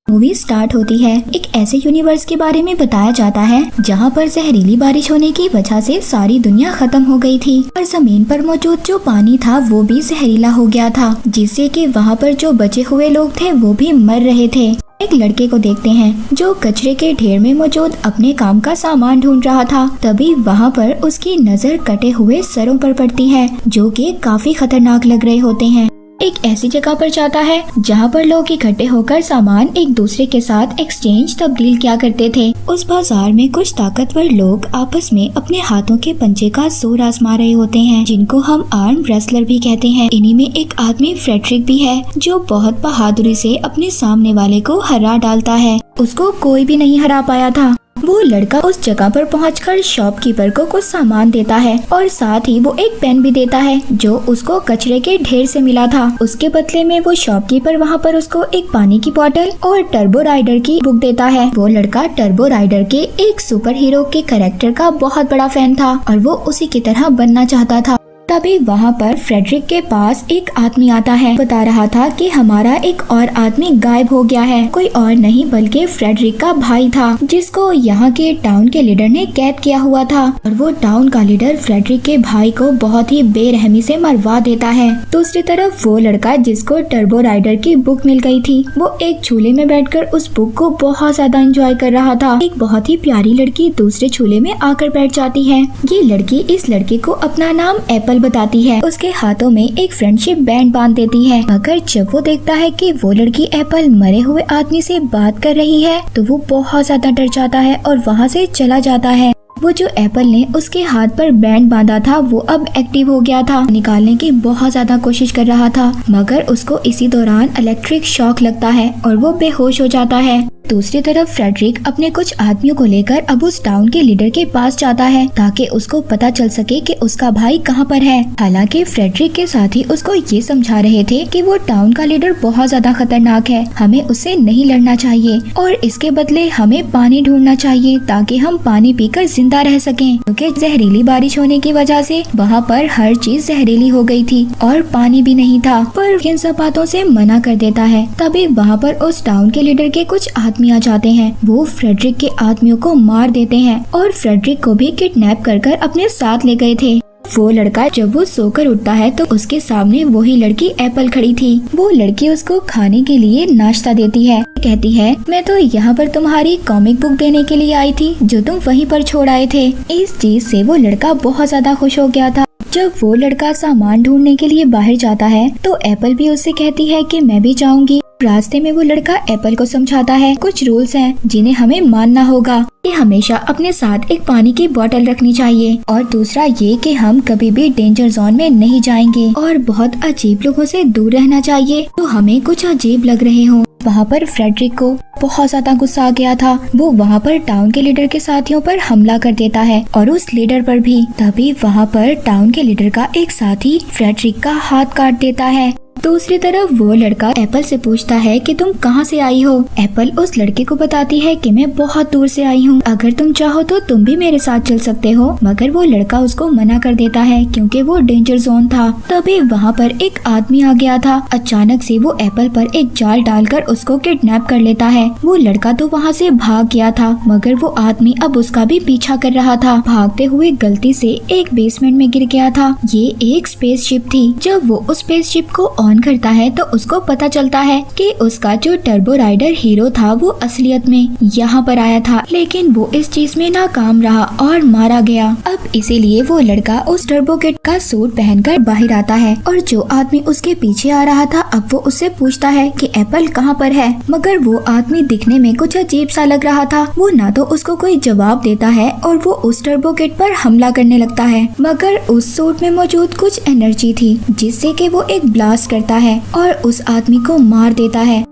Movie start होती है। एक ऐसे यूनिवर्स के बारे में बताया जाता है जहाँ पर जहरीली बारिश होने की वजह से सारी दुनिया खत्म हो गई थी और जमीन पर मौजूद जो पानी था वो भी जहरीला हो गया था, जिससे कि वहाँ पर जो बचे हुए लोग थे वो भी मर रहे थे। एक लड़के को देखते हैं जो कचरे के ढेर में मौजूद अपने काम का सामान ढूंढ रहा था। तभी वहाँ पर उसकी नजर कटे हुए सरों पर पड़ती है जो कि काफी खतरनाक लग रहे होते हैं। एक ऐसी जगह पर जाता है जहाँ पर लोग इकट्ठे होकर सामान एक दूसरे के साथ एक्सचेंज तब्दील किया करते थे। उस बाजार में कुछ ताकतवर लोग आपस में अपने हाथों के पंजे का जोर आजमा रहे होते हैं, जिनको हम आर्म रेसलर भी कहते हैं। इन्हीं में एक आदमी फ्रेडरिक भी है जो बहुत बहादुरी से अपने सामने वाले को हरा डालता है। उसको कोई भी नहीं हरा पाया था। वो लड़का उस जगह पर पहुंचकर शॉपकीपर को कुछ सामान देता है और साथ ही वो एक पेन भी देता है जो उसको कचरे के ढेर से मिला था। उसके बदले में वो शॉपकीपर वहाँ पर उसको एक पानी की बोतल और टर्बो राइडर की बुक देता है। वो लड़का टर्बो राइडर के एक सुपर हीरो के कैरेक्टर का बहुत बड़ा फैन था और वो उसी की तरह बनना चाहता था। तभी वहाँ पर फ्रेडरिक के पास एक आदमी आता है, बता रहा था कि हमारा एक और आदमी गायब हो गया है। कोई और नहीं बल्कि फ्रेडरिक का भाई था जिसको यहाँ के टाउन के लीडर ने कैद किया हुआ था और वो टाउन का लीडर फ्रेडरिक के भाई को बहुत ही बेरहमी से मरवा देता है। दूसरी तरफ वो लड़का जिसको टर्बो राइडर की बुक मिल गई थी, वो एक झूले में बैठकर उस बुक को बहुत ज्यादा एंजॉय कर रहा था। एक बहुत ही प्यारी लड़की दूसरे झूले में आकर बैठ जाती है। ये लड़की इस लड़के को अपना नाम एप्पल बताती है। उसके हाथों में एक फ्रेंडशिप बैंड बांध देती है, मगर जब वो देखता है कि वो लड़की एप्पल मरे हुए आदमी से बात कर रही है तो वो बहुत ज्यादा डर जाता है और वहाँ से चला जाता है। वो जो एप्पल ने उसके हाथ पर बैंड बांधा था वो अब एक्टिव हो गया था। निकालने की बहुत ज्यादा कोशिश कर रहा था, मगर उसको इसी दौरान इलेक्ट्रिक शॉक लगता है और वो बेहोश हो जाता है। दूसरी तरफ फ्रेडरिक अपने कुछ आदमियों को लेकर अब उस टाउन के लीडर के पास जाता है ताकि उसको पता चल सके कि उसका भाई कहाँ पर है। हालांकि फ्रेडरिक के साथी उसको ये समझा रहे थे कि वो टाउन का लीडर बहुत ज्यादा खतरनाक है, हमें उससे नहीं लड़ना चाहिए और इसके बदले हमें पानी ढूंढना चाहिए ताकि हम पानी पीकर जिंदा रह सकें, क्योंकि जहरीली बारिश होने की वजह से वहाँ पर हर चीज जहरीली हो गई थी और पानी भी नहीं था। पर इन सब बातों से मना कर देता है। तभी वहाँ पर उस टाउन के लीडर के कुछ आदमी आ जाते हैं। वो फ्रेडरिक के आदमियों को मार देते हैं और फ्रेडरिक को भी किडनैप कर अपने साथ ले गए थे। वो लड़का जब वो सोकर उठता है तो उसके सामने वही लड़की एप्पल खड़ी थी। वो लड़की उसको खाने के लिए नाश्ता देती है, कहती है मैं तो यहाँ पर तुम्हारी कॉमिक बुक देने के लिए आई थी जो तुम वहीं पर छोड़ आए थे। इस चीज से वो लड़का बहुत ज्यादा खुश हो गया था। जब वो लड़का सामान ढूंढने के लिए बाहर जाता है तो एप्पल भी उससे कहती है कि मैं भी जाऊंगी। रास्ते में वो लड़का एप्पल को समझाता है कुछ रूल्स हैं जिन्हें हमें मानना होगा कि हमेशा अपने साथ एक पानी की बोतल रखनी चाहिए और दूसरा ये कि हम कभी भी डेंजर जोन में नहीं जाएंगे और बहुत अजीब लोगों से दूर रहना चाहिए तो हमें कुछ अजीब लग रहे हो। वहाँ पर फ्रेडरिक को बहुत ज्यादा गुस्सा आ गया था। वो वहाँ पर टाउन के लीडर के साथियों पर हमला कर देता है और उस लीडर पर भी। तभी वहाँ पर टाउन के लीडर का एक साथी फ्रेडरिक का हाथ काट देता है। दूसरी तरफ वो लड़का एप्पल से पूछता है कि तुम कहाँ से आई हो। एप्पल उस लड़के को बताती है कि मैं बहुत दूर से आई हूँ, अगर तुम चाहो तो तुम भी मेरे साथ चल सकते हो, मगर वो लड़का उसको मना कर देता है क्योंकि वो डेंजर जोन था। तभी वहाँ पर एक आदमी आ गया था। अचानक से वो एप्पल पर एक जाल डालकर उसको किडनैप कर लेता है। वो लड़का तो वहाँ से भाग गया था, मगर वो आदमी अब उसका भी पीछा कर रहा था। भागते हुए गलती से एक बेसमेंट में गिर गया था। ये एक स्पेसशिप थी। जब वो उस स्पेसशिप को ऑन करता है तो उसको पता चलता है कि उसका जो टर्बो राइडर हीरो था वो असलियत में यहाँ पर आया था, लेकिन वो इस चीज में नाकाम रहा और मारा गया। अब इसीलिए वो लड़का उस टर्बो किट का सूट पहनकर बाहर आता है और जो आदमी उसके पीछे आ रहा था अब वो उससे पूछता है कि एप्पल कहाँ पर है, मगर वो आदमी दिखने में कुछ अजीब सा लग रहा था। वो ना तो उसको कोई जवाब देता है और वो उस टर्बो किट पर हमला करने लगता है, मगर उस सूट में मौजूद कुछ एनर्जी थी जिससे कि वो एक ब्लास्ट करता है और उस आदमी को मार देता है।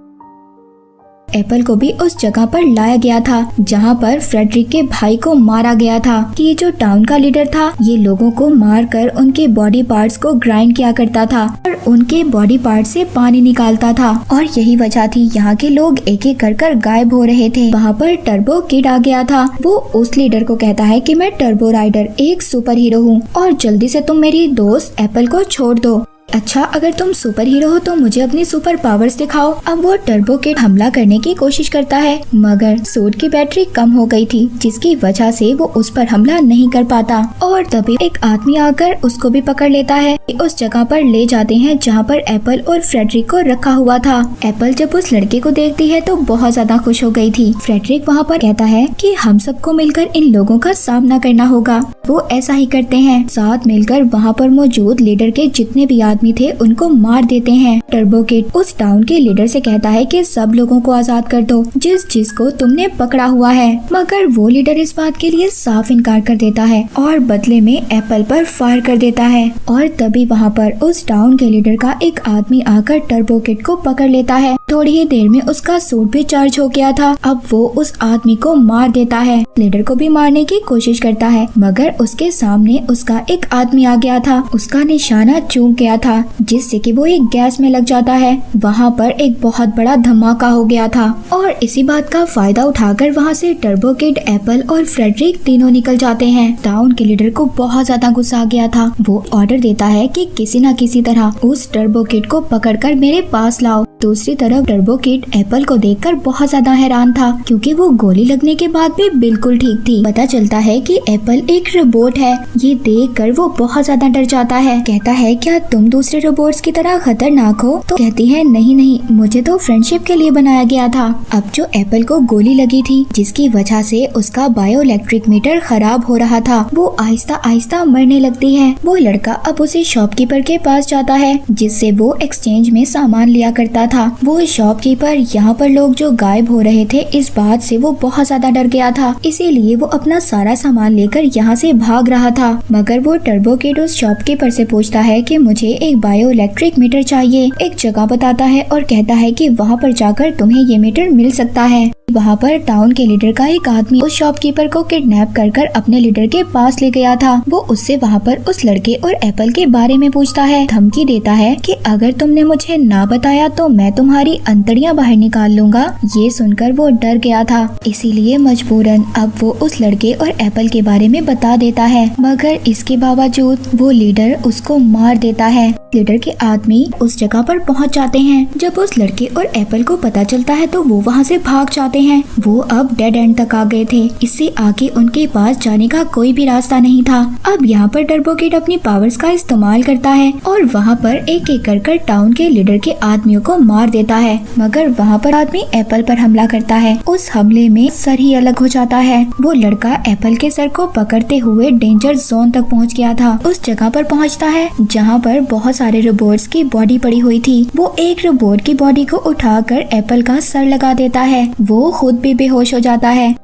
एप्पल को भी उस जगह पर लाया गया था जहाँ पर फ्रेडरिक के भाई को मारा गया था। कि ये जो टाउन का लीडर था ये लोगों को मारकर उनके बॉडी पार्ट्स को ग्राइंड किया करता था और उनके बॉडी पार्ट से पानी निकालता था और यही वजह थी यहाँ के लोग एक एक कर गायब हो रहे थे। वहाँ पर टर्बो किड आ गया था। वो उस लीडर को कहता है कि मैं टर्बो राइडर एक सुपर हीरो हूँ और जल्दी से तुम मेरी दोस्त एप्पल को छोड़ दो। अच्छा, अगर तुम सुपर हीरो हो तो मुझे अपनी सुपर पावर्स दिखाओ। अब वो टर्बो किड हमला करने की कोशिश करता है, मगर सूट की बैटरी कम हो गई थी, जिसकी वजह से वो उस पर हमला नहीं कर पाता। और तभी एक आदमी आकर उसको भी पकड़ लेता है। उस जगह पर ले जाते हैं जहाँ पर एप्पल और फ्रेडरिक को रखा हुआ था। एप्पल जब उस लड़के को देखती है तो बहुत ज्यादा खुश हो गई थी। फ्रेडरिक वहाँ पर कहता है कि हम सबको मिलकर इन लोगों का सामना करना होगा। वो ऐसा ही करते हैं। साथ मिलकर वहाँ पर मौजूद लीडर के जितने भी आदमी थे उनको मार देते हैं। टर्बो किड उस टाउन के लीडर से कहता है कि सब लोगों को आजाद कर दो जिसको तुमने पकड़ा हुआ है, मगर वो लीडर इस बात के लिए साफ इनकार कर देता है और बदले में एप्पल पर फायर कर देता है। और तभी वहाँ पर उस टाउन के लीडर का एक आदमी आकर टर्बो किड को पकड़ लेता है। थोड़ी ही देर में उसका सूट भी चार्ज हो गया था। अब वो उस आदमी को मार देता है। लीडर को भी मारने की कोशिश करता है, मगर उसके सामने उसका एक आदमी आ गया था। उसका निशाना चूक गया था, जिससे कि वो एक गैस में लग जाता है। वहाँ पर एक बहुत बड़ा धमाका हो गया था और इसी बात का फायदा उठाकर वहाँ से टर्बो किड, एप्पल और फ्रेडरिक तीनों निकल जाते हैं। टाउन के लीडर को बहुत ज्यादा गुस्सा आ गया था। वो ऑर्डर देता है कि किसी न किसी तरह उस टर्बो किड को पकड़कर मेरे पास लाओ। दूसरी तरफ टर्बो किड एप्पल को देखकर बहुत ज्यादा हैरान था, क्योंकि वो गोली लगने के बाद भी बिल्कुल ठीक थी। पता चलता है कि एप्पल एक रोबोट है। ये देखकर वो बहुत ज्यादा डर जाता है। कहता है, क्या तुम दूसरे रोबोट्स की तरह खतरनाक हो? तो कहती है, नहीं, मुझे तो फ्रेंडशिप के लिए बनाया गया था। अब जो एप्पल को गोली लगी थी, जिसकी वजह से उसका बायो इलेक्ट्रिक मीटर खराब हो रहा था, वो आहिस्ता आहिस्ता मरने लगती है। वो लड़का अब उसी शॉपकीपर के पास जाता है, जिससे वो एक्सचेंज में सामान लिया करता था। वो शॉपकीपर यहाँ पर लोग जो गायब हो रहे थे, इस बात से वो बहुत ज्यादा डर गया था। इसीलिए वो अपना सारा सामान लेकर यहाँ से भाग रहा था। मगर वो टर्बो किड उस शॉपकीपर से पूछता है कि मुझे एक बायो इलेक्ट्रिक मीटर चाहिए। एक जगह बताता है और कहता है कि वहाँ पर जाकर तुम्हें ये मीटर मिल सकता है। वहाँ पर टाउन के लीडर का एक आदमी उस शॉपकीपर को किडनैप कर अपने लीडर के पास ले गया था। वो उससे वहाँ पर उस लड़के और एप्पल के बारे में पूछता है, धमकी देता है कि अगर तुमने मुझे ना बताया तो मैं तुम्हारी अंतड़ियाँ बाहर निकाल लूंगा। ये सुनकर वो डर गया था, इसीलिए मजबूरन अब वो उस लड़के और एप्पल के बारे में बता देता है। मगर इसके बावजूद वो लीडर उसको मार देता है। लीडर के आदमी उस जगह पर पहुंच जाते हैं। जब उस लड़के और एप्पल को पता चलता है तो वो वहाँ से भाग जाते हैं। वो अब डेड एंड तक आ गए थे। इससे आगे उनके पास जाने का कोई भी रास्ता नहीं था। अब यहाँ पर टर्बो किड अपनी पावर्स का इस्तेमाल करता है और वहाँ पर एक एक कर टाउन के लीडर के आदमियों को मार देता है। मगर वहाँ पर आदमी एप्पल पर हमला करता है। उस हमले में सर ही अलग हो जाता है। वो लड़का एप्पल के सर को पकड़ते हुए डेंजर जोन तक पहुँच गया था। उस जगह पर पहुँचता है जहाँ पर बहुत सारे रोबोट्स की बॉडी पड़ी हुई थी। वो एक रोबोट की बॉडी को उठाकर एप्पल का सर लगा देता है। वो खुद भी बेहोश हो जाता है।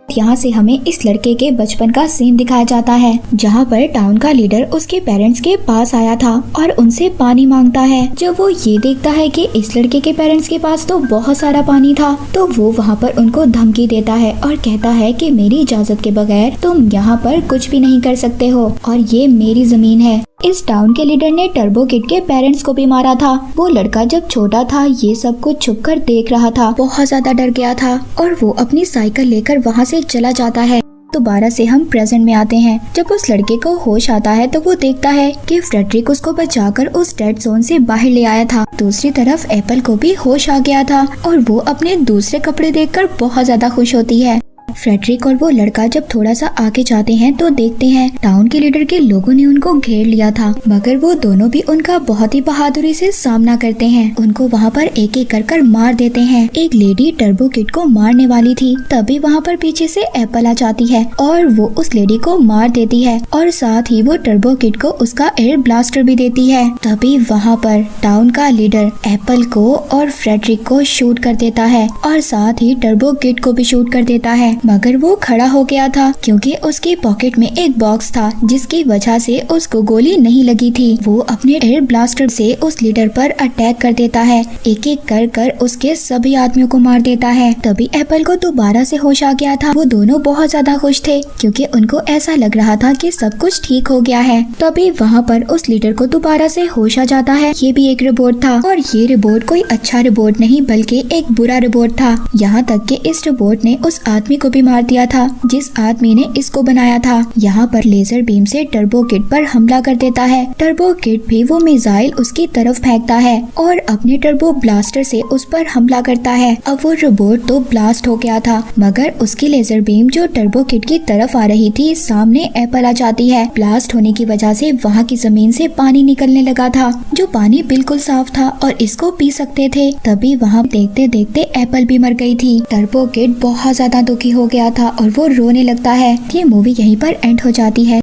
यहाँ से हमें इस लड़के के बचपन का सीन दिखाया जाता है, जहाँ पर टाउन का लीडर उसके पेरेंट्स के पास आया था और उनसे पानी मांगता है। जब वो ये देखता है कि इस लड़के के पेरेंट्स के पास तो बहुत सारा पानी था, तो वो वहाँ पर उनको धमकी देता है और कहता है कि मेरी इजाजत के बगैर तुम यहाँ पर कुछ भी नहीं कर सकते हो और ये मेरी जमीन है। इस टाउन के लीडर ने टर्बो किड के पेरेंट्स को भी मारा था। वो लड़का जब छोटा था ये सब कुछ छुपकर देख रहा था, बहुत ज्यादा डर गया था और वो अपनी साइकिल लेकर वहाँ से चला जाता है। दोबारा से हम प्रेजेंट में आते हैं। जब उस लड़के को होश आता है तो वो देखता है कि फ्रेडरिक उसको बचाकर उस डेड जोन से बाहर ले आया था। दूसरी तरफ एप्पल को भी होश आ गया था और वो अपने दूसरे कपड़े देखकर बहुत ज्यादा खुश होती है। फ्रेडरिक और वो लड़का जब थोड़ा सा आगे जाते हैं तो देखते हैं टाउन के लीडर के लोगों ने उनको घेर लिया था, मगर वो दोनों भी उनका बहुत ही बहादुरी से सामना करते हैं। उनको वहाँ पर एक एक कर मार देते हैं। एक लेडी टर्बो किड को मारने वाली थी, तभी वहाँ पर पीछे से एप्पल आ जाती है और वो उस लेडी को मार देती है और साथ ही वो टर्बो किड को उसका एयर ब्लास्टर भी देती है। तभी वहाँ पर टाउन का लीडर एप्पल को और फ्रेडरिक को शूट कर देता है और साथ ही टर्बो किड को भी शूट कर देता है, मगर वो खड़ा हो गया था क्योंकि उसकी पॉकेट में एक बॉक्स था जिसकी वजह से उसको गोली नहीं लगी थी। वो अपने एयर ब्लास्टर से उस लीडर पर अटैक कर देता है, एक एक कर उसके सभी आदमियों को मार देता है। तभी एप्पल को दोबारा से होश आ गया था। वो दोनों बहुत ज्यादा खुश थे क्योंकि उनको ऐसा लग रहा था कि सब कुछ ठीक हो गया है। तभी वहाँ पर उस लीडर को दोबारा से होश आ जाता है। ये भी एक रोबोट था और ये रोबोट कोई अच्छा रोबोट नहीं बल्कि एक बुरा रोबोट था। यहाँ तक कि इस रोबोट ने उस आदमी को को भी मार दिया था जिस आदमी ने इसको बनाया था। यहाँ पर लेजर बीम से टर्बो किड पर हमला कर देता है। टर्बो किड भी वो मिसाइल उसकी तरफ फेंकता है और अपने टर्बो ब्लास्टर से उस पर हमला करता है। अब वो रोबोट तो ब्लास्ट हो गया था मगर उसकी लेजर बीम जो टर्बो किड की तरफ आ रही थी सामने एप्पल आ जाती है। ब्लास्ट होने की वजह से वहाँ की जमीन से पानी निकलने लगा था जो पानी बिल्कुल साफ था और इसको पी सकते थे। तभी वहाँ देखते देखते एप्पल भी मर गई थी। टर्बो किड बहुत ज्यादा दुखी हो गया था और वो रोने लगता है। ये मूवी यहीं पर एंड हो जाती है।